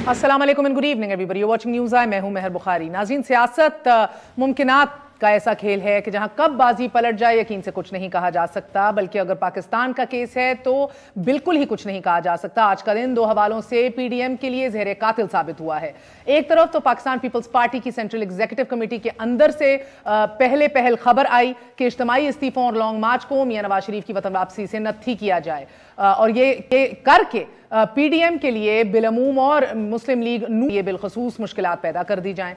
अस्सलाम वालेकुम and good evening everybody, you watching news I. मैं हूं मेहर बुखारी। नाज़रीन, सियासत मुमकिनात का ऐसा खेल है कि जहां कब बाजी पलट जाए यकीन से कुछ नहीं कहा जा सकता, बल्कि अगर पाकिस्तान का केस है तो बिल्कुल ही कुछ नहीं कहा जा सकता। आज का दिन दो हवालों से पीडीएम के लिए ज़हर कातिल साबित हुआ है। एक तरफ तो पाकिस्तान पीपल्स पार्टी की सेंट्रल एग्जीक्यूटिव कमेटी के अंदर से पहल खबर आई कि इज्तिमाई इस्तीफों और लॉन्ग मार्च को मियां नवाज शरीफ की वतन वापसी से नत्थी किया जाए, और ये करके पीडीएम के लिए बिलअमूम और मुस्लिम लीग नून ये बिलखसूस मुश्किलात पैदा कर दी जाएं।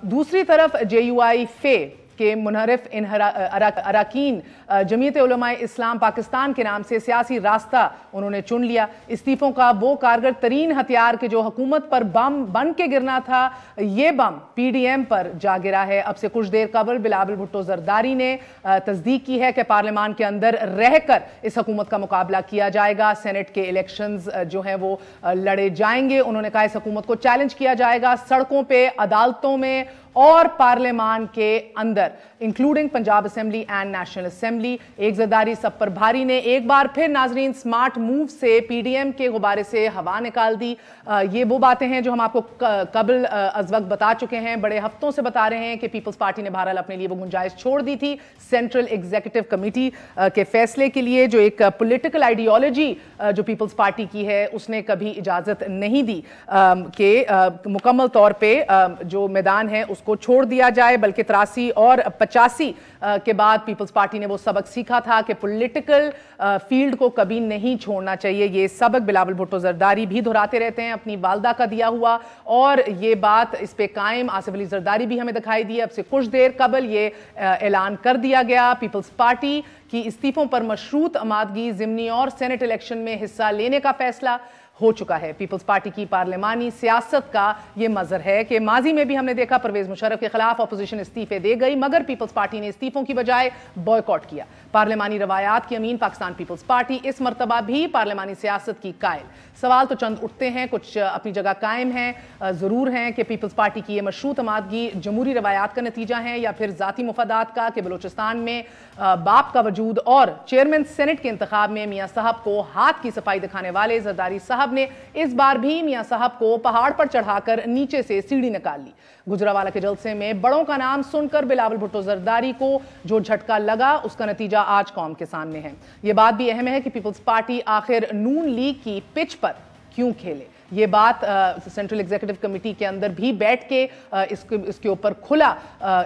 दूसरी तरफ जेयूआई फे के मुनहरिफ अराकीन जमीयत उलमाए इस्लाम पाकिस्तान के नाम से सियासी रास्ता उन्होंने चुन लिया। इस्तीफों का वो कारगर तरीन हथियार के जो हुकूमत पर बम बन के गिरना था, ये बम पीडीएम पर जा गिरा है। अब से कुछ देर कबल बिलावल भुट्टो जरदारी ने तस्दीक की है कि पार्लियामान के अंदर रहकर इस हुकूमत का मुकाबला किया जाएगा। सेनेट के इलेक्शंस जो हैं वो लड़े जाएंगे। उन्होंने कहा इस हुकूमत को चैलेंज किया जाएगा सड़कों पे, अदालतों में और पार्लियामान के अंदर, including Punjab assembly and national assembly. एक जरदारी सब पर भारी ने एक बार फिर नाजरीन स्मार्ट मूव से पीडीएम के गुब्बारे से हवा निकाल दी। ये वो बातें हैं जो हम आपको कबल अज वक्त बता चुके हैं, बड़े हफ्तों से बता रहे हैं कि पीपल्स पार्टी ने बहरहाल अपने लिए वो गुंजाइश छोड़ दी थी सेंट्रल एग्जीक्यूटिव कमेटी के फैसले के लिए। जो एक पॉलिटिकल आइडियोलॉजी जो पीपल्स पार्टी की है उसने कभी इजाजत नहीं दी कि मुकम्मल तौर पर जो मैदान है उसको छोड़ दिया जाए, बल्कि 83 और 85 के बाद पीपल्स पार्टी ने वो सबक सीखा था कि पॉलिटिकल फील्ड को कभी नहीं छोड़ना चाहिए। ये सबक बिलावल भुट्टो जरदारी भी दोहराते रहते हैं, अपनी वालदा का दिया हुआ, और ये बात इस पे कायम आसिफ अली जरदारी भी हमें दिखाई दी। अब से कुछ देर कबल ये ऐलान कर दिया गया पीपल्स पार्टी की इस्तीफों पर मशरूत आमादगी ज़िमनी और सेनेट इलेक्शन में हिस्सा लेने का फैसला हो चुका है। पीपल्स पार्टी की पार्लियामानी सियासत का यह मजर है कि माजी में भी हमने देखा परवेज मुशर्रफ के खिलाफ अपोजिशन इस्तीफे दे गई, मगर पीपल्स पार्टी ने इस्तीफों की बजाय बॉयकॉट किया। पार्लियामानी रवायात की अमीन पाकिस्तान पीपल्स पार्टी इस मरतबा भी पार्लियामानी सियासत की कायल। सवाल तो चंद उठते हैं, कुछ अपनी जगह कायम हैं, जरूर हैं कि पीपल्स पार्टी की यह मशरूत आमादगी जमहूरी रवायात का नतीजा है या फिर जाती मुफादात का, कि बलोचिस्तान में बाप का वजूद और चेयरमैन सेनेट के इंतखाब में मियाँ साहब को हाथ की सफाई दिखाने वाले जरदारी साहब ने इस बार भी मियां साहब को पहाड़ पर चढ़ाकर नीचे से सीढ़ी निकाल ली। गुजरावाला के जलसे में बड़ों का नाम सुनकर बिलावल भुट्टो जरदारी को जो झटका लगा उसका नतीजा आज कौम के सामने है। यह बात भी अहम है कि पीपल्स पार्टी आखिर नून लीग की पिच पर क्यों खेले। ये बात सेंट्रल एग्जीक्यूटिव कमेटी के अंदर भी बैठ के इसके ऊपर खुला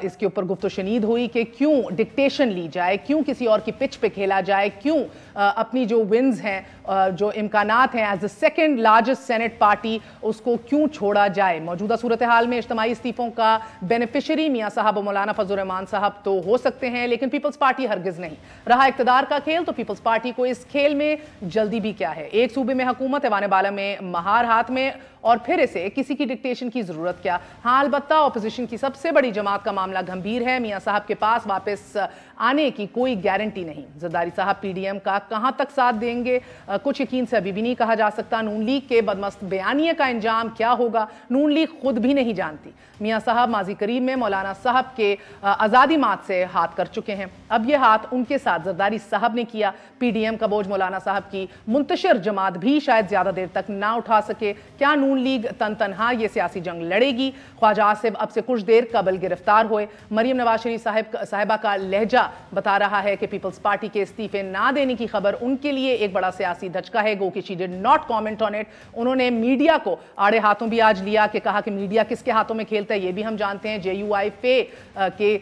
इसके ऊपर गुफ्तशनीद हुई कि क्यों डिक्टेशन ली जाए, क्यों किसी और की पिच पे खेला जाए, क्यों अपनी जो विंस हैं, जो इम्कानात हैं as the second largest senate party, उसको क्यों छोड़ा जाए। मौजूदा सूरत हाल में इज्तिमाई इस्तीफों का बेनिफिशरी मियाँ साहब और मौलाना फजल रहमान साहब तो हो सकते हैं, लेकिन पीपल्स पार्टी हरगिज नहीं। रहा इक्तदार का खेल तो पीपल्स पार्टी को इस खेल में जल्दी भी क्या है। एक सूबे में हुकूमत, ऐवान बाला में महार हाथ में, और फिर इसे किसी की डिक्टेशन की जरूरत क्या। हाँ, अलबत्ता ऑपोजिशन की सबसे बड़ी जमात का मामला गंभीर है। मियां साहब के पास वापस आने की कोई गारंटी नहीं। जरदारी साहब पीडीएम का कहां तक साथ देंगे कुछ यकीन से अभी भी नहीं कहा जा सकता। नून लीग के बदमस्त बयानिए का अंजाम क्या होगा नून लीग खुद भी नहीं जानती। मियां साहब माजी करीब में मौलाना साहब के आज़ादी मात से हाथ कर चुके हैं, अब यह हाथ उनके साथ जरदारी साहब ने किया। पीडीएम का बोझ मौलाना साहब की मुंतशिर जमात भी शायद ज्यादा देर तक ना उठा सके। क्या नून लीग तनहा ये सियासी जंग लड़ेगी? ख्वाजा आसिफ अब से कुछ देर कबल गिरफ्तार हुए। मरियम नवाज शरीफ साहिबा का लहजा बता रहा है कि पीपल्स पार्टी के इस्तीफे ना देने की खबर उनके लिए एक बड़ा सियासी धचका है। गो कि she did not comment on it. उन्होंने मीडिया को आड़े हाथों भी आज लिया कि कहा कि मीडिया किसके हाथों में खेलता है ये भी हम जानते हैं। जेयूआई फे के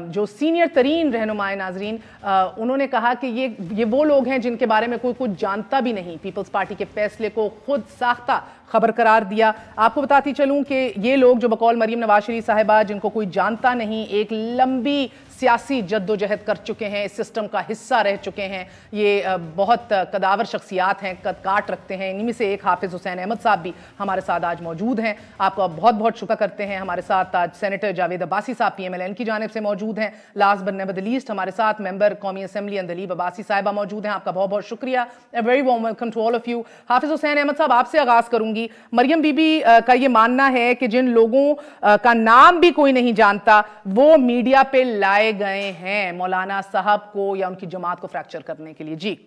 जो सीनियर तरीन रहनुमाए नाजरीन, उन्होंने कहा कि ये वो लोग हैं जिनके बारे में कोई कुछ जानता भी नहीं। पीपल्स पार्टी के फैसले को खुद साख्ता खबर करार दिया। आपको बताती चलूं कि ये लोग जो बकौल मरियम नवाज शरीफ साहिबा, जिनको कोई जानता नहीं, एक लंबी सियासी जद्दोजहद कर चुके हैं, इस सिस्टम का हिस्सा रह चुके हैं, ये बहुत कदावर शख्सियात हैं, कद काट रखते हैं। इनमें से एक हाफिज हुसैन अहमद साहब भी हमारे साथ आज मौजूद हैं। आपका बहुत बहुत शुक्र करते हैं। हमारे साथ आज सेनेटर जावेद अब्बासी साहब PMLN की जानिब से मौजूद हैं। Last but never the least हमारे साथ मेंबर कौमी असेंबली अंदलीब अब्बासी साहिबा मौजूद हैं। आपका बहुत बहुत शुक्रिया। A very warm welcome to all of you. Hafiz Hussain Ahmed sahab, आपसे आगाज करूंगी। मरियम बीबी का ये मानना है कि जिन लोगों का नाम भी कोई नहीं जानता वो मीडिया पे लाए गए हैं मौलाना साहब को या उनकी जमात को फ्रैक्चर करने के लिए। जी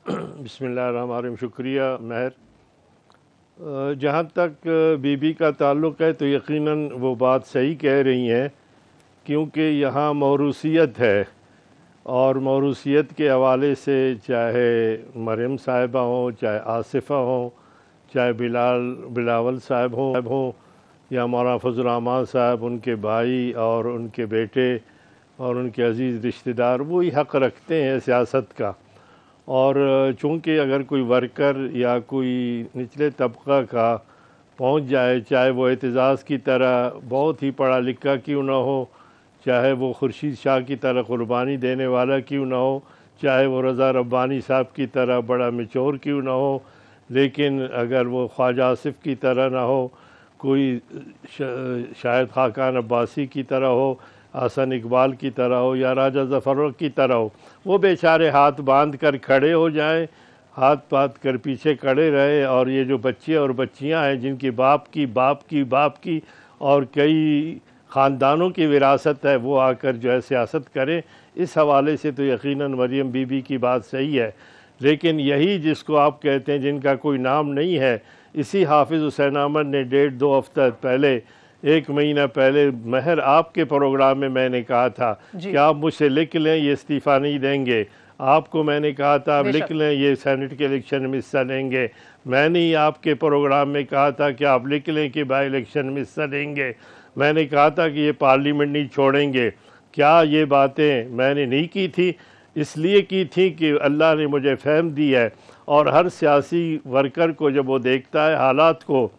बिस्मिल्लाहिर्रहमानिर्रहीम। शुक्रिया महर। जहाँ तक बीबी का ताल्लुक़ है तो यकीनन वो बात सही कह रही हैं, क्योंकि यहाँ मौरूसियत है और मौरूसियत के हवाले से चाहे मरियम साहिबा हों, चाहे आसिफ़ा हों, चाहे बिलावल साहब हों या मौलाना फजल रहमान साहब, उनके भाई और उनके बेटे और उनके अज़ीज़ रिश्तेदार वही हक़ रखते हैं सियासत का। और चूँकि अगर कोई वर्कर या कोई निचले तबका का पहुँच जाए, चाहे वो एतज़ाज़ की तरह बहुत ही पढ़ा लिखा क्यों ना हो, चाहे वो खुर्शीद शाह की तरह कुर्बानी देने वाला क्यों ना हो, चाहे वो रज़ा रब्बानी साहब की तरह बड़ा मैच्योर क्यों ना हो, लेकिन अगर वो ख्वाजा आसिफ़ की तरह ना हो, कोई शायद खाकान अब्बासी की तरह हो, हसन इकबाल की तरह हो या राजा ज़फ़र की तरह हो, वो बेचारे हाथ बांध कर खड़े हो जाएं, हाथ बांध कर पीछे खड़े रहे। और ये जो बच्चे और बच्चियां हैं जिनकी बाप की और कई ख़ानदानों की विरासत है, वो आकर जो है सियासत करें। इस हवाले से तो यकीनन मरियम बीबी की बात सही है। लेकिन यही जिसको आप कहते हैं जिनका कोई नाम नहीं है, इसी हाफिज़ हुसैन अहमद ने 1.5-2 हफ्ता पहले, 1 महीना पहले महर आपके प्रोग्राम में मैंने कहा था कि आप मुझसे लिख लें ये इस्तीफ़ा नहीं देंगे। आपको मैंने कहा था आप लिख लें ये सेनेट के इलेक्शन में हिस्सा लेंगे। मैंने ही आपके प्रोग्राम में कहा था कि आप लिख लें कि बाई इलेक्शन में हिस्सा लेंगे। मैंने कहा था कि ये पार्लियामेंट नहीं छोड़ेंगे। क्या ये बातें मैंने नहीं की थी? इसलिए की थी कि अल्लाह ने मुझे फ़हम दी है। और हर सियासी वर्कर को जब वो देखता है हालात को,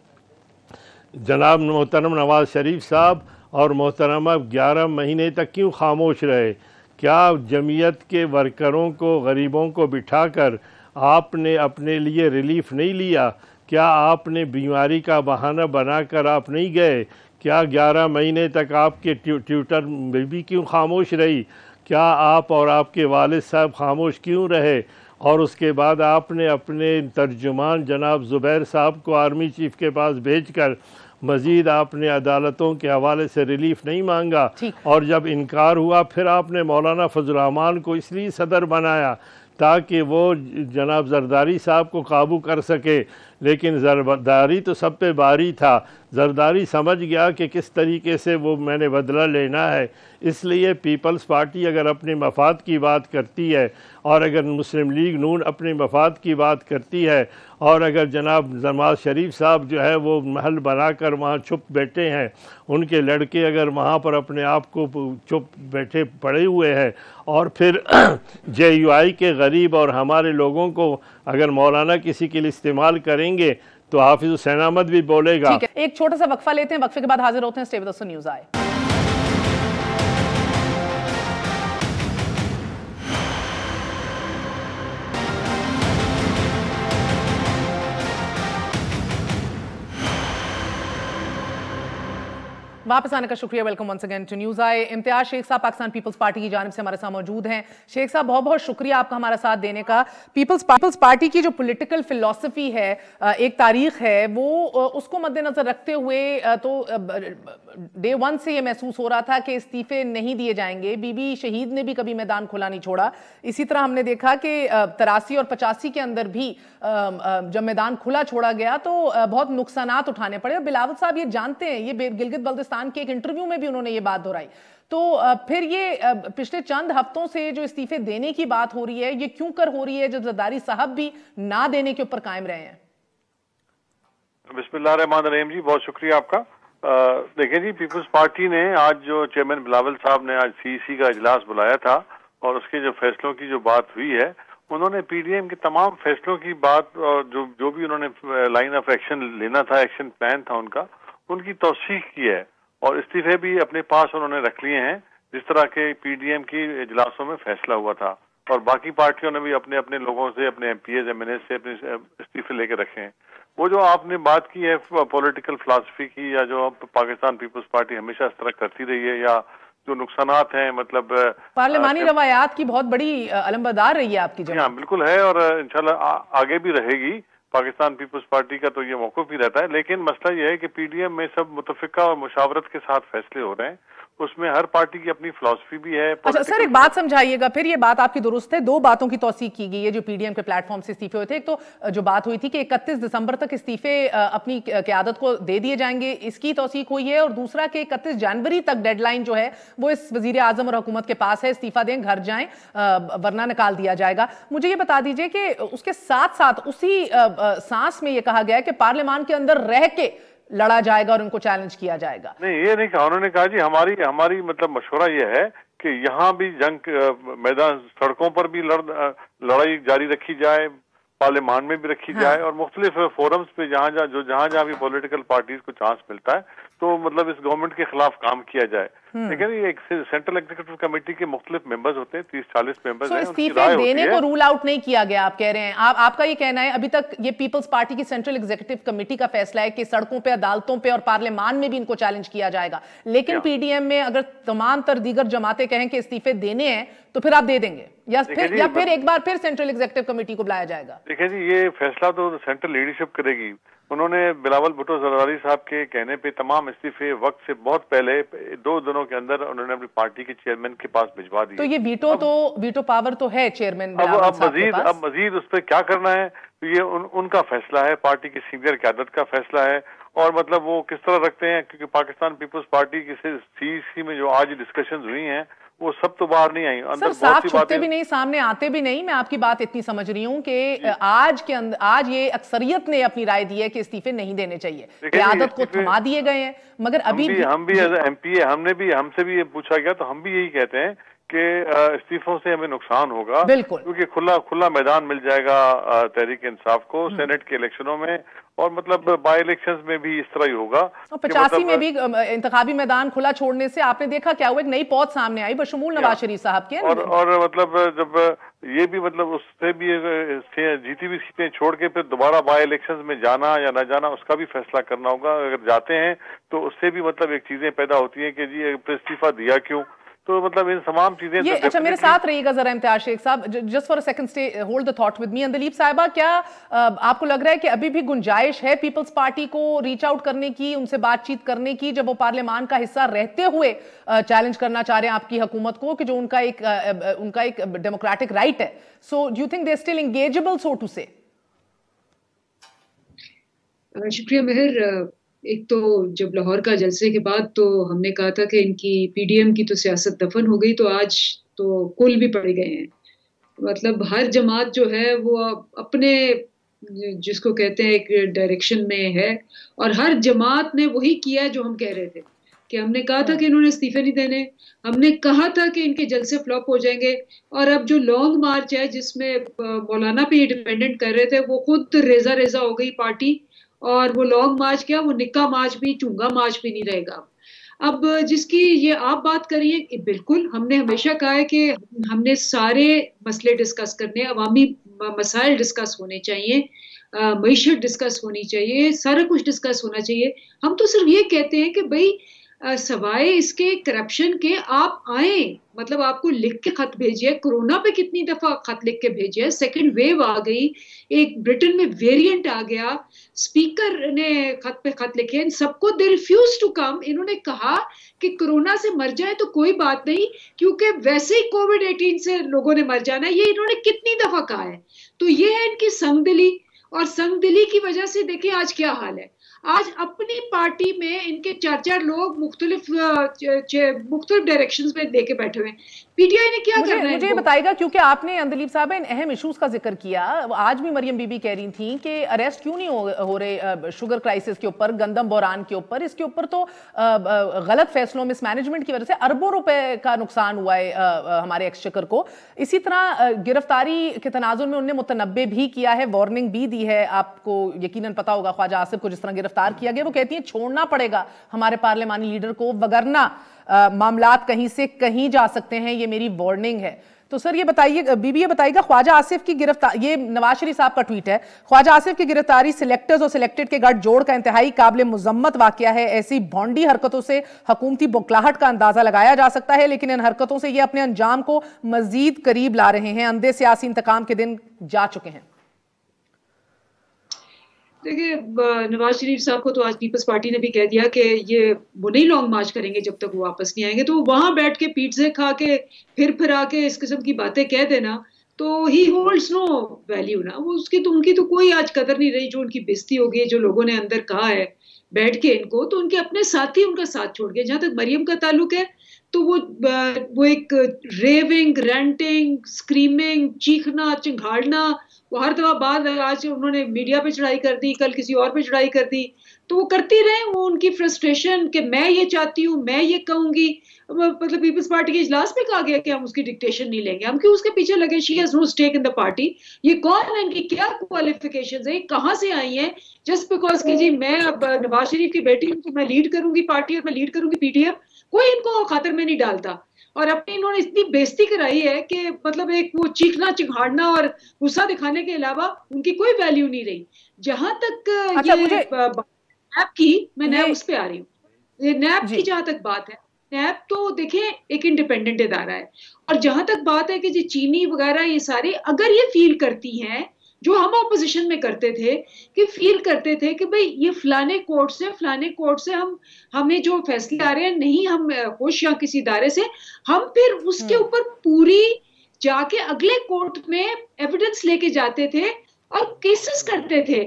जनाब मोहतरम नवाज़ शरीफ साहब और मोहतरमा 11 महीने तक क्यों खामोश रहे? क्या जमीयत के वर्करों को, गरीबों को बिठाकर आपने अपने लिए रिलीफ नहीं लिया? क्या आपने बीमारी का बहाना बनाकर आप नहीं गए? क्या 11 महीने तक आपके ट्यूटर बीबी क्यों खामोश रही? क्या आप और आपके वालिद साहब खामोश क्यों रहे? और उसके बाद आपने अपने तर्जुमान जनाब ज़ुबैर साहब को आर्मी चीफ़ के पास भेजकर मज़ीद आपने अदालतों के हवाले से रिलीफ नहीं मांगा। और जब इनकार हुआ फिर आपने मौलाना फजल रहमान को इसलिए सदर बनाया ताकि वो जनाब जरदारी साहब को काबू कर सके। लेकिन जरदारी तो सब पे भारी था। जरदारी समझ गया कि किस तरीके से वो मैंने बदला लेना है। इसलिए पीपल्स पार्टी अगर अपने मफाद की बात करती है और अगर मुस्लिम लीग नून अपने मफाद की बात करती है और अगर जनाब नवाज़ शरीफ साहब जो है वो महल बनाकर वहाँ चुप बैठे हैं, उनके लड़के अगर वहाँ पर अपने आप को चुप बैठे पड़े हुए हैं और फिर JUI के गरीब और हमारे लोगों को अगर मौलाना किसी के लिए इस्तेमाल करेंगे तो हाफिज़ हुसैन अहमद भी बोलेगा। ठीक है, एक छोटा सा वक्फा लेते हैं, वक्फे के बाद हाजिर होते हैं। Stay with us on news आए। वापस आने का शुक्रिया। Welcome once again to news आए। इम्तियाज शेख साहब पाकिस्तान पीपल्स पार्टी की जानिब से हमारे साथ मौजूद हैं। शेख साहब, बहुत बहुत शुक्रिया आपका हमारा साथ देने का। पीपल्स पार्टी की जो पॉलिटिकल फिलॉसफी है, एक तारीख है, वो उसको मद्देनजर रखते हुए तो डे 1 से ये महसूस हो रहा था कि इस्तीफे नहीं दिए जाएंगे। बीबी शहीद ने भी कभी मैदान खुला नहीं छोड़ा। इसी तरह हमने देखा कि 83 और 85 के अंदर भी जब मैदान खुला छोड़ा गया तो बहुत नुकसानात उठाने पड़े। और बिलावल साहब ये जानते हैं, ये गिलगित बल्तिस्तान के एक इंटरव्यू में भी उन्होंने ये बात दोहराई। तो फिर ये पिछले चंद हफ्तों से जो इस्तीफे देने की बात हो रही है, ये क्यों कर हो रही है, जब जरदारी साहब भी ना देने के ऊपर कायम रहे हैं? बिस्मिल्लाहिर्रहमानिर्रहीम जी, बहुत शुक्रिया आपका। देखिए जी, पीपल्स पार्टी ने आज जो चेयरमैन बिलावल साहब ने आज CEC का इजलास बुलाया था और उसके जो फैसलों की जो बात हुई है, उन्होंने PDM के तमाम फैसलों की बात और जो भी उन्होंने लाइन ऑफ एक्शन लेना था, एक्शन प्लान था उनका, उनकी तौसीक की है और इस्तीफे भी अपने पास उन्होंने रख लिए हैं, जिस तरह के PDM की इजलासों में फैसला हुआ था। और बाकी पार्टियों ने भी अपने अपने लोगों से, अपने MPs MNS से अपने इस्तीफे लेके रखे हैं। वो जो आपने बात की है पॉलिटिकल फिलॉसफी की, या जो पाकिस्तान पीपल्स पार्टी हमेशा इस तरह करती रही है, या जो नुकसानात हैं, मतलब पार्लियामानी रवायात की बहुत बड़ी अलमबरदार रही है आपकी जगह। हाँ बिल्कुल है, और इंशाल्लाह आगे भी रहेगी। पाकिस्तान पीपल्स पार्टी का तो ये मौक़िफ़ भी रहता है। लेकिन मसला ये है कि PDM में सब मुतफ़िका और मुशावरत के साथ फैसले हो रहे हैं उसमें हर पार्टी की अपनी फिलॉसफी भी है। अच्छा सर, एक बात समझाइएगा फिर, ये बात आपकी दुरुस्त है, दो बातों की तौसीक की गई है जो पीडीएम के प्लेटफॉर्म से इस्तीफे हुए थे। एक तो जो बात हुई थी कि 31 दिसंबर तक इस्तीफे अपनी क़यादत को दे दिए जाएंगे, इसकी तौसीक हुई है, और दूसरा कि 31 जनवरी तक डेडलाइन जो है वो इस वजीर आजम और हुकूमत के पास है, इस्तीफा दें, घर जाएं, वरना निकाल दिया जाएगा। मुझे ये बता दीजिए कि उसके साथ साथ उसी सांस में ये कहा गया है कि पार्लियामान के अंदर रह के लड़ा जाएगा और उनको चैलेंज किया जाएगा। नहीं, ये नहीं कहा उन्होंने। कहा जी हमारी मतलब मशवरा ये है कि यहाँ भी जंग मैदान, सड़कों पर भी लड़ाई जारी रखी जाए, पार्लियामान में भी रखी जाए, और मुख्तलिफ फोरम्स पे जहाँ जहाँ भी पॉलिटिकल पार्टीज को चांस मिलता है तो मतलब इस गवर्नमेंट के खिलाफ काम किया जाए। लेकिन ये एक सेंट्रल एग्जीक्यूटिव कमेटी के मुख्तलिफ मेंबर्स होते हैं, 30-40 मेंबर्स हैं। इस्तीफे देने को रूल आउट नहीं किया गया, आप कह रहे हैं। आपका ये कहना है अभी तक ये पीपल्स पार्टी की सेंट्रल एग्जीक्यूटिव कमेटी का फैसला है कि सड़कों पे, अदालतों पे और पार्लियामान में भी इनको चैलेंज किया जाएगा, लेकिन पीडीएम में अगर तमाम तर दीगर जमातें कहें कि इस्तीफे देने हैं तो फिर आप दे देंगे, या फिर एक बार फिर सेंट्रल एग्जीक्यूटिव कमेटी को बुलाया जाएगा? देखिए जी, ये फैसला तो सेंट्रल लीडरशिप करेगी। उन्होंने बिलावल भुट्टो जरदारी साहब के कहने पे तमाम इस्तीफे वक्त से बहुत पहले 2 दिनों के अंदर उन्होंने अपनी पार्टी के चेयरमैन के पास भिजवा दिए। तो ये वीटो पावर तो है चेयरमैन बिलावल साहब के पास। अब मजीद उस पर क्या करना है तो ये उनका फैसला है, पार्टी की सीनियर क़यादत का फैसला है, और मतलब वो किस तरह रखते हैं, क्योंकि पाकिस्तान पीपल्स पार्टी की सीईसी में जो आज डिस्कशंस हुई हैं वो सब तो बाहर नहीं आई। अंदर साफ छुपते भी नहीं, सामने आते भी नहीं। मैं आपकी बात इतनी समझ रही हूँ कि आज ये अक्सरियत ने अपनी राय दी है कि इस्तीफे नहीं देने चाहिए, क़यादत को थमा दिए गए हैं, मगर अभी हम भी एज एमपी हमसे भी ये पूछा गया तो हम भी यही कहते हैं कि इस्तीफों से हमें नुकसान होगा, क्योंकि खुला मैदान मिल जाएगा तहरीक इंसाफ को सेनेट के इलेक्शनों में, और मतलब बाई इलेक्शंस में भी इस तरह ही होगा। और 85 में भी इंतखाबी मैदान खुला छोड़ने से आपने देखा क्या हुआ, एक नई पौध सामने आई बशमूल नवाज शरीफ साहब के, और मतलब जब ये भी मतलब उससे भी जीती हुई सीटें छोड़ के फिर दोबारा बाई इलेक्शंस में जाना या न जाना, उसका भी फैसला करना होगा। अगर जाते हैं तो उससे भी मतलब एक चीजें पैदा होती हैं कि जी इस्तीफा दिया क्यों, तो मतलब इन तमाम चीजें ये अच्छा मेरे साथ रहिएगा जरा इम्तियाज शेख साहब, just for a second stay hold the thought with me. Andleeb साहिबा, क्या आपको लग रहा है कि अभी भी गुंजाइश है पीपल्स पार्टी को रीच आउट करने की, उनसे बातचीत करने की, जब वो पार्लियामान का हिस्सा रहते हुए चैलेंज करना चाह रहे हैं आपकी हुकूमत को, कि जो उनका एक डेमोक्रेटिक राइट है? So do you think they still engageable, so to say? शुक्रिया मेहर। एक तो जब लाहौर का जलसे के बाद तो हमने कहा था कि इनकी पीडीएम की तो सियासत दफन हो गई, तो आज तो कुल भी पड़ गए हैं। मतलब हर जमात जो है वो अपने जिसको कहते हैं एक डायरेक्शन में है, और हर जमात ने वही किया जो हम कह रहे थे कि हमने कहा था कि इन्होंने इस्तीफे नहीं देने, हमने कहा था कि इनके जलसे फ्लॉप हो जाएंगे, और अब जो लॉन्ग मार्च है जिसमें मौलाना पे डिपेंडेंट कर रहे थे, वो खुद रेजा हो गई पार्टी, और वो लॉन्ग मार्च क्या, वो निक्का मार्च भी, चुंगा मार्च भी नहीं रहेगा। अब जिसकी ये आप बात करिए, बिल्कुल हमने हमेशा कहा है कि हमने सारे मसले डिस्कस करने, अवामी मसाइल डिस्कस होने चाहिए, मईशत डिस्कस होनी चाहिए, सारा कुछ डिस्कस होना चाहिए। हम तो सिर्फ ये कहते हैं कि भाई सवाए इसके करप्शन के आप आए, मतलब आपको लिख के खत भेजिए। कोरोना पे कितनी दफा खत लिख के भेजिए, सेकंड वेव आ गई, एक ब्रिटेन में वेरिएंट आ गया, स्पीकर ने खत पे खत लिखे, इन सबको दे रिफ्यूज टू कम। इन्होंने कहा कि कोरोना से मर जाए तो कोई बात नहीं, क्योंकि वैसे ही कोविड-18 से लोगों ने मर जाना है, ये इन्होंने कितनी दफा कहा है। तो ये है इनकी संगदिली, और संगदिली की वजह से देखिए आज क्या हाल है। आज अपनी पार्टी में इनके 4 लोग मुख्तलिफ डायरेक्शंस में देके बैठे हुए हैं। पीटीआई ने क्या करना है? मुझे बताएगा, क्योंकि आपने अंदलीब साहब इन अहम इश्यूज का जिक्र किया। आज भी मरियम बीबी कह रही थी कि अरेस्ट क्यों नहीं हो रहे शुगर क्राइसिस के ऊपर, गंदम बहरान के ऊपर। इसके ऊपर तो गलत फैसलों, मिसमैनेजमेंट की वजह से अरबों रुपए का नुकसान हुआ है हमारे एक्सचेकर को। इसी तरह गिरफ्तारी के तनाजुर में उन्होंने मुतनब्बे भी किया है, वार्निंग भी दी है। आपको यकीनन पता होगा ख्वाजा आसिफ को जिस तरह गिरफ्तार किया गया, वो कहती है छोड़ना पड़ेगा हमारे पार्लियामानी लीडर को, वगरना मामलात कहीं से कहीं जा सकते हैं, ये मेरी वार्निंग है। तो सर ये बताइए, बीबी ये बताइएगा, ख्वाजा आसिफ की गिरफ्तारी, ये नवाज शरीफ साहब का ट्वीट है, ख्वाजा आसिफ की गिरफ्तारी सिलेक्टर्स और सिलेक्टेड के गठजोड़ का इंतहाई काबिल मुजम्मत वाकया है। ऐसी भौंडी हरकतों से हुकूमती बौखलाहट का अंदाजा लगाया जा सकता है, लेकिन इन हरकतों से ये अपने अंजाम को मजीद करीब ला रहे हैं। अंधे सियासी इंतकाम के दिन जा चुके हैं। देखिए, नवाज शरीफ साहब को तो आज पीपल्स पार्टी ने भी कह दिया कि ये वो नहीं लॉन्ग मार्च करेंगे जब तक वो वापस नहीं आएंगे। तो वहां बैठ के पिज्जे खा के फिर आके इस किस्म की बातें कह देना, तो ही होल्ड्स नो वैल्यू ना। वो उसकी तो उनकी तो कोई आज कदर नहीं रही। जो उनकी बेइज्जती हो गई, जो लोगों ने अंदर कहा है बैठ के इनको, तो उनके अपने साथी उनका साथ छोड़ गए। जहां तक मरियम का ताल्लुक है, तो वो एक रेविंग, रेंटिंग, स्क्रीमिंग, चीखना, चिंघाड़ना, वो हर दफा बाद, आज उन्होंने मीडिया पे चढ़ाई कर दी, कल किसी और पे चढ़ाई कर दी, तो वो करती रहे। वो उनकी फ्रस्ट्रेशन कि मैं ये चाहती हूँ, मैं ये कहूंगी। मतलब पीपल्स पार्टी के इजलास में कहा गया कि हम उसकी डिक्टेशन नहीं लेंगे। हम क्यों उसके पीछे लगे? She has no stake in the party. ये कौन है? इनकी क्या क्वालिफिकेशंस है? कहाँ से आई हैं? जस्ट बिकॉज कि जी मैं अब नवाज शरीफ की बेटी हूँ तो मैं लीड करूंगी पार्टी और मैं लीड करूंगी पीटीएफ। कोई इनको खातिर में नहीं डालता। और अपनी इन्होंने इतनी बेइज्जती कराई है कि मतलब एक वो चीखना, चिढ़ाना और गुस्सा दिखाने के अलावा उनकी कोई वैल्यू नहीं रही। जहां तक अच्छा, ये मुझे नैब की, मैं नैब ये उस पे आ रही हूँ। ये नैब की जी जहां तक बात है, नैब तो देखें एक इंडिपेंडेंट इदारा है। और जहां तक बात है कि जी चीनी वगैरह ये सारे अगर ये फील करती हैं, जो हम ऑपोजिशन में करते थे, कि फील करते थे कि भाई ये फलाने कोर्ट से हमें जो फैसले आ रहे हैं नहीं हम खुश या किसी इदारे से, हम फिर उसके ऊपर पूरी जाके अगले कोर्ट में एविडेंस लेके जाते थे और केसेस करते थे।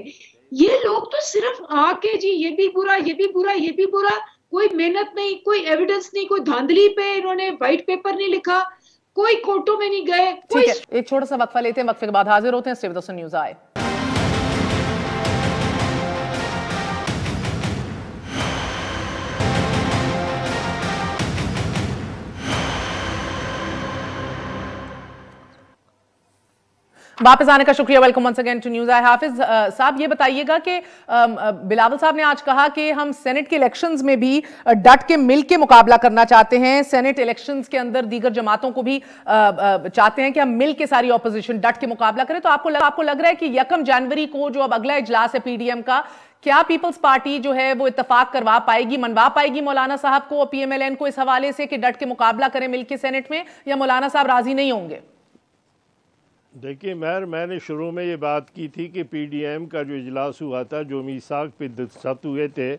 ये लोग तो सिर्फ आके जी ये भी बुरा, ये भी बुरा, ये भी बुरा, कोई मेहनत नहीं, कोई एविडेंस नहीं, कोई धांधली पे इन्होंने व्हाइट पेपर नहीं लिखा, कोई कोर्टों में नहीं गए, ठीक कोई। है, एक छोटा सा वक्फा लेते हैं, वक्फे के बाद हाजिर होते हैं। Stay with us on news आए। वापस आने का शुक्रिया। Welcome once again to news I. Hafiz sahab, ये बताइएगा कि बिलावल साहब ने आज कहा कि हम सेनेट के इलेक्शंस में भी डट के मिल के मुकाबला करना चाहते हैं। सेनेट इलेक्शंस के अंदर दीगर जमातों को भी चाहते हैं कि हम मिल के सारी ऑपोजिशन डट के मुकाबला करें। तो आपको लग रहा है कि 1 जनवरी को जो अब अगला इजलास है पीडीएम का, क्या पीपल्स पार्टी जो है वो इत्तेफाक करवा पाएगी, मनवा पाएगी मौलाना साहब को और पीएमएलएन को इस हवाले से कि डट के मुकाबला करें मिल के सेनेट में, या मौलाना साहब राजी नहीं होंगे? देखिए मैंने शुरू में ये बात की थी कि पीडीएम का जो इजलास हुआ था, जो मीसाक पे दस्तखत हुए थे,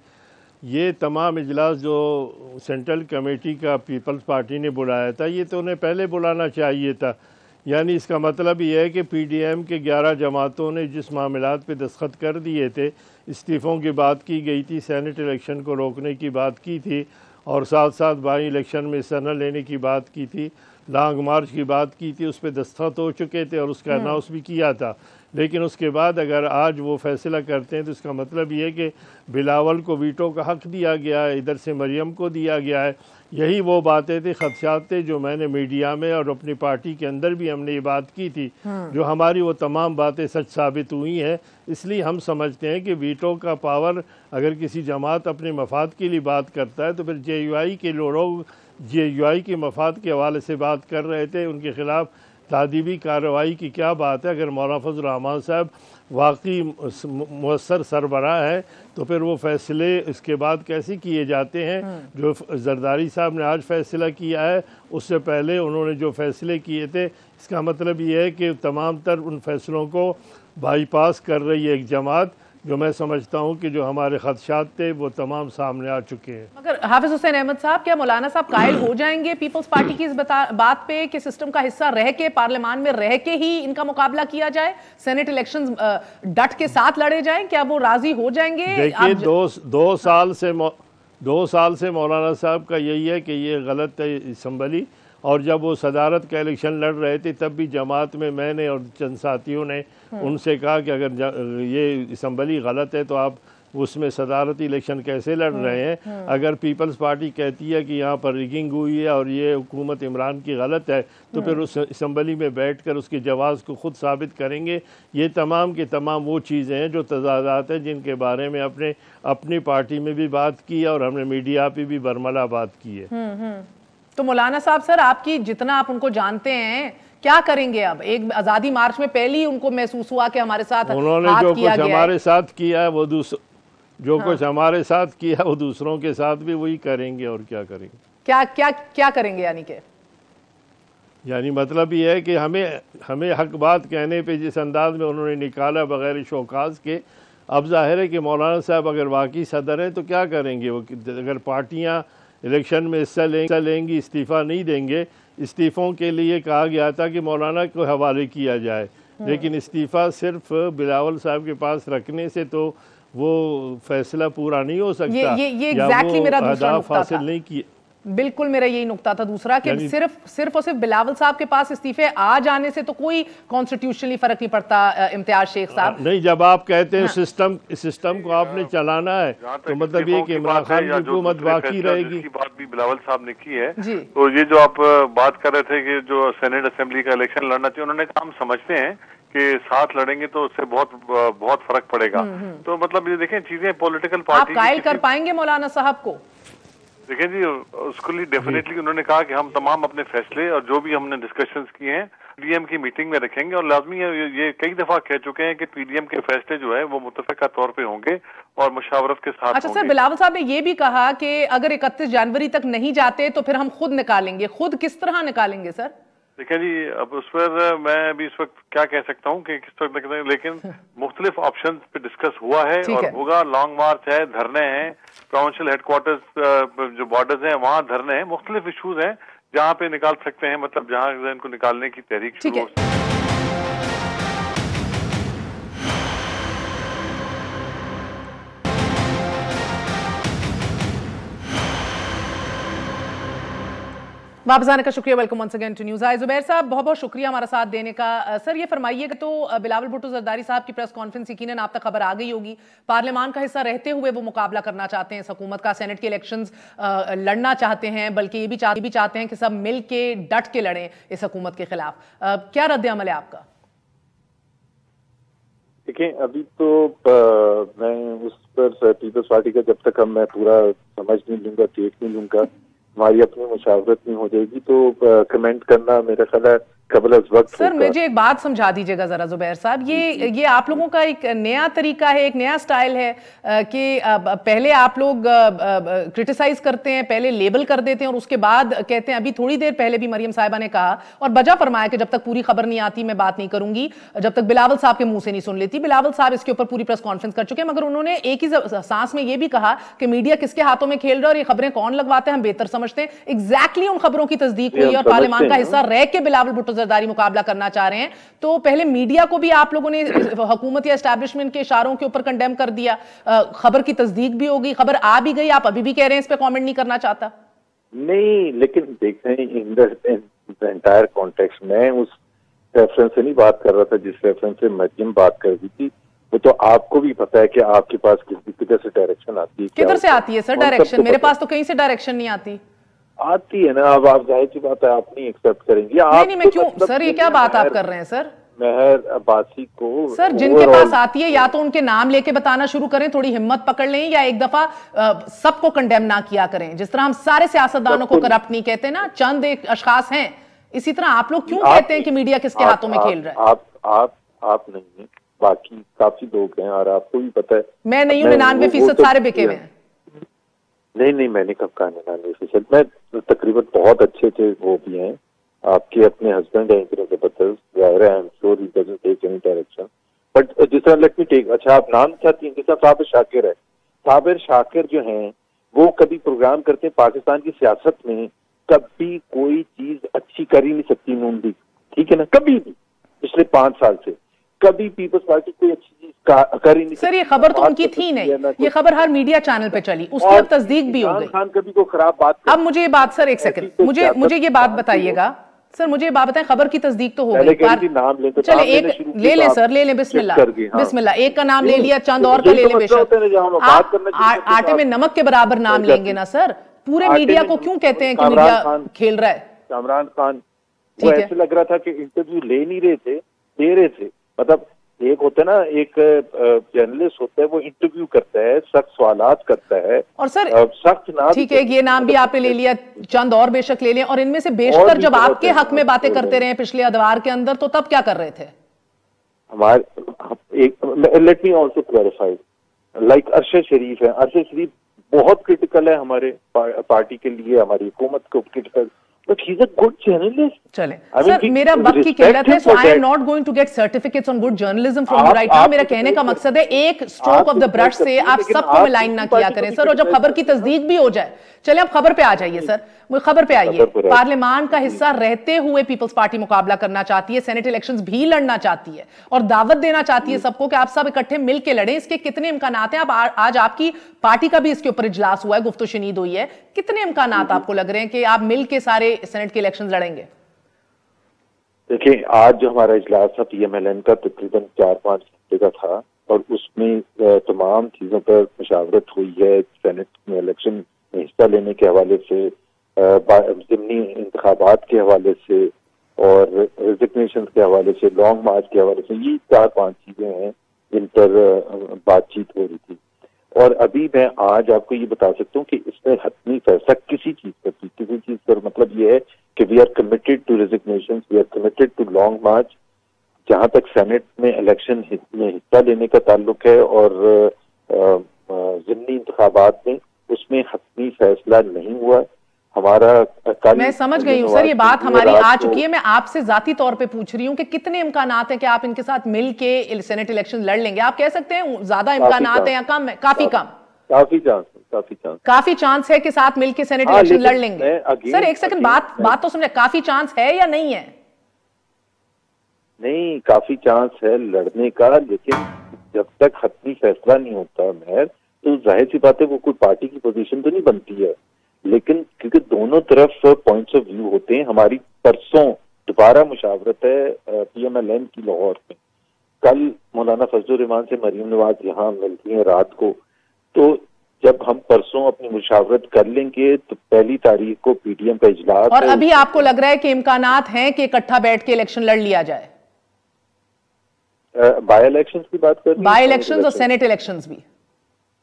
ये तमाम इजलास जो सेंट्रल कमेटी का पीपल्स पार्टी ने बुलाया था, ये तो उन्हें पहले बुलाना चाहिए था। यानी इसका मतलब ये है कि पीडीएम के 11 जमातों ने जिस मामलात पे दस्तखत कर दिए थे, इस्तीफ़ों की बात की गई थी, सेनेट इलेक्शन को रोकने की बात की थी, और साथ साथ बाई इलेक्शन में हिस्सा न लेने की बात की थी, लॉन्ग मार्च की बात की थी, उस पर दस्तखत हो चुके थे और उसका अनाउंस भी किया था। लेकिन उसके बाद अगर आज वो फैसला करते हैं तो इसका मतलब ये है कि बिलावल को वीटो का हक़ दिया गया है, इधर से मरियम को दिया गया है। यही वो बातें थी, खदशात थे जो मैंने मीडिया में और अपनी पार्टी के अंदर भी हमने ये बात की थी, जो हमारी वो तमाम बातें सच साबित हुई हैं। इसलिए हम समझते हैं कि वीटो का पावर अगर किसी जमात अपने मफाद के लिए बात करता है तो फिर JUI के लोग JUI के मफाद के हवाले से बात कर रहे थे, उनके ख़िलाफ़ तादीबी कार्रवाई की क्या बात है? अगर मौलाना फजल रहमान साहब वाकई मुअस्सर सरबराह है तो फिर वो फ़ैसले इसके बाद कैसे किए जाते हैं? जो जरदारी साहब ने आज फ़ैसला किया है, उससे पहले उन्होंने जो फ़ैसले किए थे, इसका मतलब ये है कि तमाम तर उन फैसलों को बाईपास कर रही है एक जमात, जो मैं समझता हूं कि जो हमारे खदशात थे वो तमाम सामने आ चुके हैं। मगर हाफिज हुसैन अहमद साहब, क्या मौलाना साहब कायल हो जाएंगे पीपल्स पार्टी की इस बात पे कि सिस्टम का हिस्सा रह के, पार्लियामान में रह के ही इनका मुकाबला किया जाए, सेनेट इलेक्शंस डट के साथ लड़े जाएं? क्या वो राजी हो जाएंगे? देखिए, दो साल से मौलाना साहब का यही है कि ये गलत है असम्बली, और जब वो सदारत का इलेक्शन लड़ रहे थे तब भी जमात में मैंने और चंद साथियों ने उनसे कहा कि अगर ये असम्बली गलत है तो आप उसमें सदारती इलेक्शन कैसे लड़ रहे हैं? अगर पीपल्स पार्टी कहती है कि यहाँ पर रिगिंग हुई है और ये हुकूमत इमरान की गलत है, तो फिर उस असम्बली में बैठकर उसके जवाज़ को ख़ुद साबित करेंगे। ये तमाम के तमाम वो चीज़ें हैं जो तजादात हैं जिनके बारे में अपनी पार्टी में भी बात की है और हमने मीडिया पर भी बरमला बात की है। तो मौलाना साहब सर, आपकी जितना आप उनको जानते हैं, क्या करेंगे अब? एक आज़ादी मार्च में पहले ही उनको महसूस हुआ कि हमारे साथ उन्होंने जो कुछ हमारे साथ किया है वो कुछ हमारे साथ किया वो दूसरों के साथ भी वही करेंगे, और क्या करेंगे? क्या करेंगे? यानी मतलब ये है कि हमें हक बात कहने पे जिस अंदाज में उन्होंने निकाला बगैर शौकाज के, अब जाहिर है कि मौलाना साहब अगर वाकई सदर हैं तो क्या करेंगे वो, अगर पार्टियां इलेक्शन में हिस्सा लेंगी, इस्तीफ़ा नहीं देंगे। इस्तीफ़ों के लिए कहा गया था कि मौलाना को हवाले किया जाए, लेकिन इस्तीफ़ा सिर्फ बिलावल साहब के पास रखने से तो वो फैसला पूरा नहीं हो सकता। ये exactly मेरा दूसरा नुक्ता हासिल था। नहीं किया। बिल्कुल मेरा यही नुक्ता था दूसरा कि सिर्फ और सिर्फ बिलावल साहब के पास इस्तीफे आ जाने से तो कोई कॉन्स्टिट्यूशनली फर्क नहीं पड़ता। इम्तियाज शेख साहब नहीं, जब आप कहते हैं सिस्टम को आपने चलाना है तो मतलब ये कि इमरान खान की हुकूमत बाकी रहेगी। बात भी बिलावल साहब ने की है, तो ये जो आप बात कर रहे थे कि जो सेनेट असेंबली का इलेक्शन लड़ना चाहिए, उन्होंने कहा हम समझते हैं कि साथ लड़ेंगे तो उससे बहुत फर्क पड़ेगा। तो मतलब ये देखें, चीजें पॉलिटिकल पार्टी आप कायल कर पाएंगे मौलाना साहब को? देखिए जी, उसके लिए डेफिनेटली उन्होंने कहा कि हम तमाम अपने फैसले और जो भी हमने डिस्कशंस किए हैं पीडीएम की मीटिंग में रखेंगे, और लाजमी है, ये कई दफा कह चुके हैं कि पीडीएम के फैसले जो है वो मुतफ़िका तौर पे होंगे और मुशावरत के साथ। अच्छा सर, बिलावल साहब ने ये भी कहा कि अगर 31 जनवरी तक नहीं जाते तो फिर हम खुद निकालेंगे। खुद किस तरह निकालेंगे सर? देखिए जी, अब उस पर मैं अभी इस वक्त क्या कह सकता हूँ कि किस वक्त, लेकिन मुख्तलिफ ऑप्शन पे डिस्कस हुआ है और होगा। लॉन्ग मार्च है, धरने हैं, प्रोविंशियल हेडक्वार्टर्स जो बॉर्डर्स हैं वहाँ धरने हैं, मुख्तलिफ इशूज हैं जहाँ पे निकाल सकते हैं, मतलब जहाँ इनको निकालने की तहरीक शुरू हो। वापस आने का शुक्रिया। Welcome once again to news I. Zubair sahab, बहुत बहुत शुक्रिया हमारा साथ देने का। सर ये फरमाइए कि तो बिलावल भुट्टो जरदारी साहब की प्रेस कॉन्फ्रेंस यकीनन आप तक खबर आ गई होगी, पार्लियामान का हिस्सा रहते हुए वो मुकाबला करना चाहते हैं इस हुकूमत का, सेनेट के इलेक्शंस लड़ना चाहते हैं, बल्कि ये भी चाहते हैं कि सब मिल के डट के लड़ें इस हुकूमत के खिलाफ। क्या रद्द अमल है आपका? देखिए, अभी तो मैं उस पर पीपल्स पार्टी का जब तक मैं पूरा समझ नहीं लूंगा, देख नहीं लूंगा, हमारी अपनी मुशावरत नहीं हो जाएगी, तो कमेंट करना मेरा ख्याल है कबल अज़ वक्त। सर मुझे एक बात समझा दीजिएगा जरा जुबैर साहब, ये आप लोगों का एक नया तरीका है, एक नया स्टाइल है कि पहले आप लोग क्रिटिसाइज करते हैं, पहले लेबल कर देते हैं और उसके बाद कहते हैं। अभी थोड़ी देर पहले भी मरियम साहिबा ने कहा और बजा फरमाया कि जब तक पूरी खबर नहीं आती मैं बात नहीं करूंगी, जब तक बिलावल साहब के मुंह से नहीं सुन लेती। बिलावल साहब इसके ऊपर पूरी प्रेस कॉन्फ्रेंस कर चुके हैं, मगर उन्होंने एक ही सांस में यह भी कहा कि मीडिया किसके हाथों में खेल रहा है और ये खबरें कौन लगवाते हैं हम बेहतर समझते हैं। एग्जैक्टली उन खबरों की तस्दीक हुई और पार्लियामान का हिस्सा रह के बिलावल भुट्टो जरदारी मुकाबला करना चाह रहे हैं। तो पहले मीडिया को भी आप लोगों ने हुकूमत या एस्टैब्लिशमेंट के इशारों के ऊपर कंडेम कर दिया, खबर की तस्दीक भी हो गई, खबर आ भी गई, आप अभी भी कह रहे हैं इस पे कमेंट नहीं करना चाहता। नहीं, लेकिन देखते हैं इन द एंटायर कॉन्टेक्स्ट में उस रेफरेंस से नहीं बात कर रहा था जिस रेफरेंस से मरियम बात कर रही थी। वो तो आपको भी पता है कि आपके पास किधर से डायरेक्शन आती है। किधर से आती है सर डायरेक्शन? मेरे पास तो कहीं से डायरेक्शन नहीं आती है ना। अब आप जाहिर सी बात है आप नहीं एक्सेप्ट करेंगे। नहीं, मैं क्यों सर, ये क्या बात आप कर रहे हैं सर? मेहर अब्बासी को सर जिनके पास आती है या तो उनके नाम लेके बताना शुरू करें, थोड़ी हिम्मत पकड़ लें, या एक दफा सबको कंडेम ना किया करें। जिस तरह हम सारे सियासतदानों को करप्ट नहीं कहते ना, चंद एक अशखास हैं, इसी तरह आप लोग क्यों कहते हैं कि मीडिया किसके हाथों में खेल रहा है? आप नहीं है, बाकी काफी लोग हैं और आपको भी पता है। मैं नहीं हूं, 99% सारे बिके हुए हैं। नहीं, मैंने कब कहा 99%? मैं तकरीबन बहुत अच्छे थे वो भी हैं, आपके अपने हस्बैंड हैं इतने जबरदस्त, I am sure he doesn't take any direction, but जिस तरह लेट मी टेक, अच्छा आप नाम चाहती हैं, जैसा साबिर शाकिर है, साबिर शाकिर जो हैं वो कभी प्रोग्राम करते हैं पाकिस्तान की सियासत में, कभी कोई चीज अच्छी कर ही नहीं सकती नून लीग, ठीक है ना, कभी भी पिछले 5 साल से कभी पीपल्स पार्टी कोई अच्छी चीज कर ही नहीं। सर ये खबर तो उनकी थी नहीं, ये खबर हर मीडिया चैनल पे चली, उसकी अब तस्दीक भी हो गई। खान कभी को खराब बात। अब मुझे ये बात सर, एक सेकंड, मुझे ये बात बताइएगा सर, मुझे ये बात बताएं, खबर की तस्दीक तो हो गई, चले एक ले लें सर, ले लें, बिस्मिल्लाह, एक का नाम ले लिया, चंद और का ले लें, बेशक आटे में नमक के बराबर नाम लेंगे ना सर। पूरे मीडिया को क्यों कहते हैं कि मीडिया खेल रहा है? कामरान खान को ऐसे लग रहा था कि इंटरव्यू ले नहीं रहे थे, दे रहे थे। मतलब एक होता है ना, एक जर्नलिस्ट होता है वो इंटरव्यू करता है, सख्त सवालात करता है, और सर सख्त ना, ठीक है ये नाम भी आपने ले लिया, चंद और बेशक ले लिया, और इनमें से बेशतर जब आपके हक में बातें करते रहे पिछले अदवार के अंदर, तो तब क्या कर रहे थे? हमारे let me also clarify, like Arshad Sharif है, अरशद शरीफ बहुत क्रिटिकल है हमारे पार्टी के लिए, हमारी हुकूमत को critical, but he's a good journalist. चले I mean, सर, मेरा वक्त की किल्लत है, so I am not going to get certificates on good journalism from you right now. मेरा कहने का मकसद है एक स्ट्रोक ऑफ द ब्रश से आप सबको मिलाइन ना किया करें सर, और जब खबर की तस्दीक भी हो जाए, चले आप खबर पे आ जाइए सर, वो खबर पे आइए। पार्लियामान का हिस्सा रहते हुए पीपल्स पार्टी मुकाबला करना चाहती है, सेनेट इलेक्शंस भी लड़ना चाहती है और दावत देना चाहती है सबको कि आप सब इकट्ठे मिलकर लड़ें। इसके कितने इम्कानात हैं? आप आज आपकी पार्टी का भी इसके ऊपर इजलास हुआ है, गुफ्तगू शनीद हुई है, कितने इम्कानात आपको लग रहे हैं कि आप मिलकर सारे सेनेट के इलेक्शन लड़ेंगे? देखिए, आज जो हमारा इजलास था PMLN का तकरीबन 4-5 घंटे का था और उसमें तमाम चीजों पर मुशावरत हुई है। सेनेट में इलेक्शन में हिस्सा लेने के हवाले से, ज़िमनी इंतखाबात के हवाले से और रेजिग्नेशन के हवाले से, लॉन्ग मार्च के हवाले से, ये 4-5 चीजें हैं जिन पर बातचीत हो रही थी। और अभी मैं आज आपको ये बता सकता हूँ कि इसमें हतमी फैसला किसी चीज पर मतलब ये है कि we are committed to resignation, we are committed to long march. जहां तक सेनेट में इलेक्शन में हिस्सा लेने का ताल्लुक है और ज़िमनी इंतखाबात में, उसमें हतमी फैसला नहीं हुआ। हमारा मैं समझ गई हूँ सर, ये बात हमारी आ चुकी है। मैं आपसे जाती तौर पे पूछ रही हूँ कि कितने इम्कानात हैं कि आप इनके साथ मिलके सेनेट इलेक्शन लड़ लेंगे? आप कह सकते हैं ज्यादा इम्कानात हैं या कम है? काफी कम, काफी चांस है कि साथ मिलके सेनेट इलेक्शन लड़ लेंगे। सर एक सेकंड, बात तो समझे, काफी चांस है या नहीं है? नहीं, काफी चांस है लड़ने का, लेकिन जब तक हतमी फैसला नहीं होता मेहर, तो जाहिर सी बात है वो कोई पार्टी की पोजीशन तो नहीं बनती है। लेकिन क्योंकि दोनों तरफ पॉइंट्स ऑफ व्यू होते हैं। हमारी परसों दोबारा मुशावरत है PMLN की लाहौर में। कल मौलाना फजलुर रहमान से मरीम नवाज यहाँ मिलती हैं रात को, तो जब हम परसों अपनी मुशावरत कर लेंगे तो 1 तारीख को PDM का इजलास। और अभी आपको लग रहा है कि इम्कानात हैं कि इकट्ठा बैठ के इलेक्शन लड़ लिया जाए? बाय इलेक्शंस की बात कर, बाय इलेक्शंस और सेनेट इलेक्शंस भी?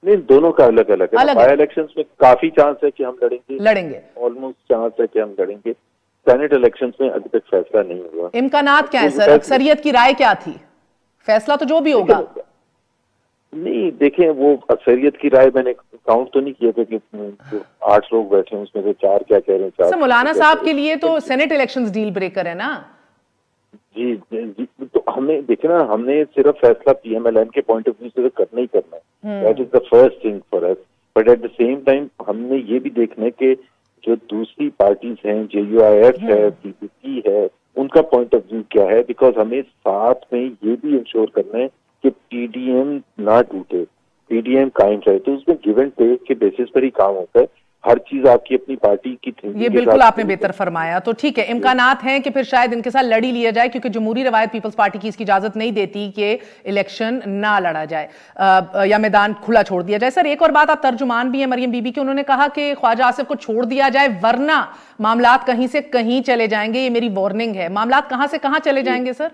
नहीं, दोनों का अलग अलग है। बाय इलेक्शंस में काफी चांस है कि हम लड़ेंगे, ऑलमोस्ट चांस है कि हम लड़ेंगे। सेनेट इलेक्शंस में अभी तक फैसला नहीं हुआ। इम्कानात क्या है सर? अक्सरियत की राय क्या थी? फैसला तो जो भी होगा। नहीं, देखें, वो अक्सरियत की राय मैंने काउंट तो नहीं किया था कि 8 लोग बैठे हैं, उसमें से 4 क्या कह रहे हैं। मौलाना साहब के लिए तो सेनेट इलेक्शंस डील ब्रेकर है ना? जी, तो हमने देखे ना, हमने सिर्फ फैसला PMLN के पॉइंट ऑफ व्यू से करना ही करना है। That is the first thing for us. But at the same time हमने ये भी देखना है कि जो दूसरी पार्टीज हैं, JUIF है, PPP है, उनका पॉइंट ऑफ व्यू क्या है। बिकॉज हमें साथ में ये भी इंश्योर करना है कि PDM ना टूटे, PDM कायम रहे। तो उसमें गिव एंड टेक के बेसिस पर ही काम होता है। हर चीज आपकी अपनी पार्टी की थिंकिंग, ये बिल्कुल आपने बेहतर फरमाया। तो ठीक है, इम्कानात हैं कि फिर शायद इनके साथ लड़ी लिया जाए, क्योंकि जमहूरी रवायत पीपल्स पार्टी की इसकी इजाजत नहीं देती कि इलेक्शन ना लड़ा जाए या मैदान खुला छोड़ दिया जाए। सर एक और बात, आप तर्जुमान भी हैं मरियम बीबी के, उन्होंने कहा कि ख्वाजा आसिफ को छोड़ दिया जाए वरना मामलात कहीं से कहीं चले जाएंगे। ये मेरी वार्निंग है। मामलात कहां से कहां चले जाएंगे सर?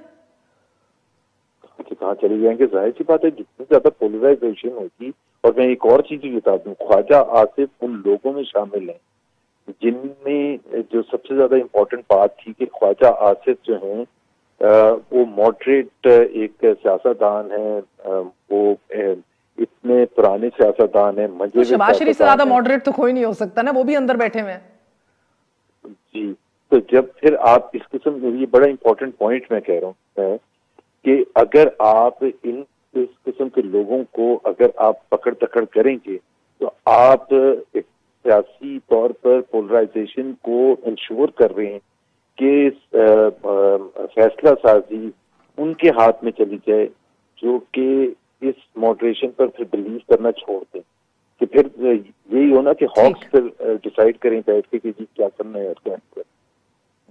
कहाँ चले जाएंगे? जाहिर सी बात है, जितनी ज्यादा पोलराइजेशन होगी। और मैं एक और चीज भी बता दूं, ख्वाजा आसिफ उन लोगों में शामिल हैं जिनमें जो सबसे ज्यादा इम्पोर्टेंट बात थी कि ख्वाजा आसिफ जो हैं वो मॉडरेट एक सियासतदान है, वो इतने पुराने सियासतदान है। तो शहबाज शरीफ से ज्यादा मॉडरेट तो कोई नहीं हो सकता ना, वो भी अंदर बैठे हुए हैं। जी, तो जब फिर आप इस किस्म, ये बड़ा इंपॉर्टेंट पॉइंट मैं कह रहा हूँ कि अगर आप इस किस्म के लोगों को अगर आप पकड़ तकड़ करेंगे तो आप एक सियासी तौर पर पोलराइजेशन को इंश्योर कर रहे हैं कि फैसला साजी उनके हाथ में चली जाए, जो कि इस मॉडरेशन पर फिर बिलीव करना छोड़ दें, कि फिर यही हो ना कि हॉक्स फिर डिसाइड करें बैठ के कि जी क्या करना है और क्या करना है।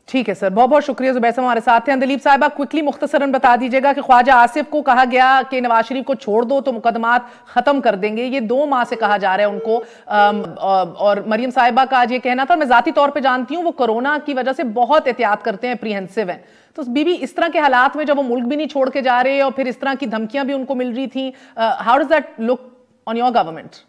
ठीक है सर, बहुत बहुत शुक्रिया। जुबैर साहब हमारे साथ हैं। अंदलीब साहिबा, क्विकली मुख्तसरन बता दीजिएगा कि ख्वाजा आसिफ को कहा गया कि नवाज शरीफ को छोड़ दो तो मुकदमात खत्म कर देंगे, ये 2 माह से कहा जा रहा है उनको। और मरियम साहिबा का आज ये कहना था, मैं जाती तौर पे जानती हूँ वो कोरोना की वजह से बहुत एहतियात करते हैं, अप्रीहेंसिव हैं। तो बीबी, इस तरह के हालात में जब वो मुल्क भी नहीं छोड़ के जा रहे और फिर इस तरह की धमकियां भी उनको मिल रही थी, how does that look on your government?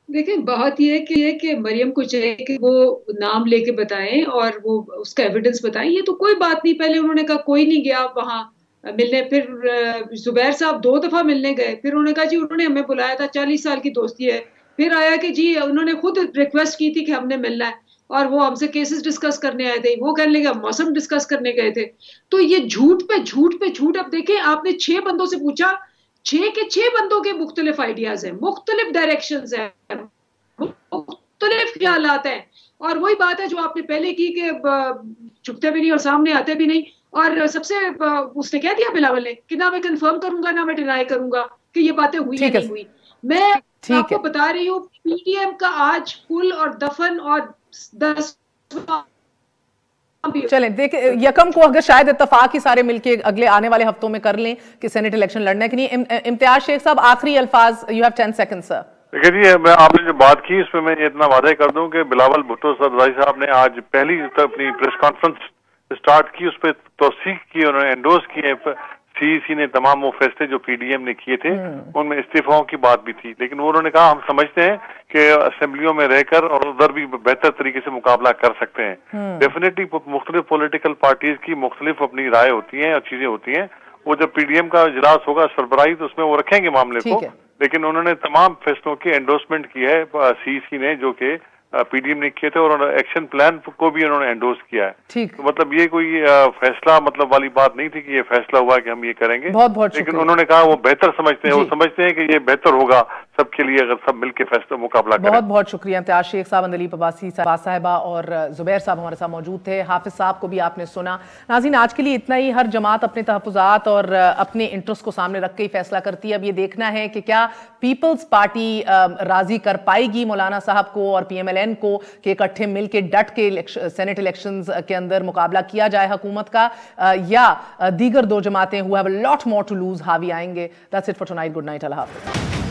देखिए, बात यह है कि मरियम को चाहिए कि वो नाम लेके बताएं और वो उसका एविडेंस बताएं। ये तो कोई बात नहीं, पहले उन्होंने कहा कोई नहीं गया वहां मिलने, फिर जुबैर साहब 2 दफा मिलने गए, फिर उन्होंने कहा जी उन्होंने हमें बुलाया था, 40 साल की दोस्ती है। फिर आया कि जी उन्होंने खुद रिक्वेस्ट की थी कि हमने मिलना है, और वो हमसे केसेस डिस्कस करने आए थे, वो कहने लगे हम मौसम डिस्कस करने गए थे। तो ये झूठ पे झूठ पे झूठ। अब देखें, आपने 6 बंदों से पूछा, 6 के 6 बंदों के मुख्तलिफ आइडियाज हैं, मुख्तलिफ डायरेक्शंस हैं, मुख्तलिफ ख्यालात हैं। और वही बात है जो आपने पहले की कि छुपते भी नहीं और सामने आते भी नहीं। और सबसे उसने कह दिया बिलावल ने कि ना मैं कंफर्म करूंगा ना मैं डिनाई करूंगा कि ये बातें हुई या नहीं हुई। मैं आपको बता रही हूँ, पीडीएम का आज कुल और दफन और 10 चलें देख, यकम को अगर शायद इत्तेफाक ही सारे मिलके अगले आने वाले हफ्तों में कर लें कि सेनेट इलेक्शन लड़ने के लिए। इम्तियाज शेख साहब, आखिरी अल्फाज, यू हैव 10 सेकंड सर। देखिए जी, मैं आपने जो बात की उसमें मैं इतना वादा कर दूं कि बिलावल भुट्टो सरदारी साहब ने आज पहली अपनी प्रेस कॉन्फ्रेंस स्टार्ट की, उस पर तौसीक की, उन्होंने एंडोर्स किए। सीईसी ने तमाम वो फैसले जो पीडीएम ने किए थे उनमें इस्तीफाओं की बात भी थी, लेकिन उन्होंने कहा हम समझते हैं कि असेंबलियों में रहकर और उधर भी बेहतर तरीके से मुकाबला कर सकते हैं। डेफिनेटली मुख्तलिफ पॉलिटिकल पार्टीज की मुख्तलिफ अपनी राय होती हैं और चीजें होती हैं। वो जब पीडीएम का इजलास होगा सरबराही, तो उसमें वो रखेंगे मामले को, लेकिन उन्होंने तमाम फैसलों की एंडोर्समेंट की है सीईसी ने, जो कि पीडीएम ने किए थे, और एक्शन प्लान को भी उन्होंने एंडोर्स किया है। तो मतलब ये कोई फैसला मतलब वाली बात नहीं थी कि ये फैसला हुआ कि हम ये करेंगे, लेकिन उन्होंने कहा वो बेहतर समझते हैं, वो समझते हैं कि ये बेहतर होगा सबके लिए अगर सब मिलकर फैसला मुकाबला करें। बहुत बहुत शुक्रिया इम्तियाज शेख साहब, अंदलीब अब्बासी साहिबा और जुबैर साहब हमारे साथ मौजूद थे। हाफिज साहब को भी आपने सुना। नाज़रीन, आज के लिए इतना ही। हर जमात अपने तहफ़्फ़ुज़ात और अपने इंटरेस्ट को सामने रख के ही फैसला करती है। अब ये देखना है कि क्या पीपल्स पार्टी राजी कर पाएगी मौलाना साहब को और PMLN को कि इकट्ठे मिलकर डट के सेनेट इलेक्शंस के अंदर मुकाबला किया जाए हुकूमत का, या दीगर दो जमातें who have a lot more to lose हावी आएंगे। That's it for tonight. Good night, अल्लाह हाफ़िज़।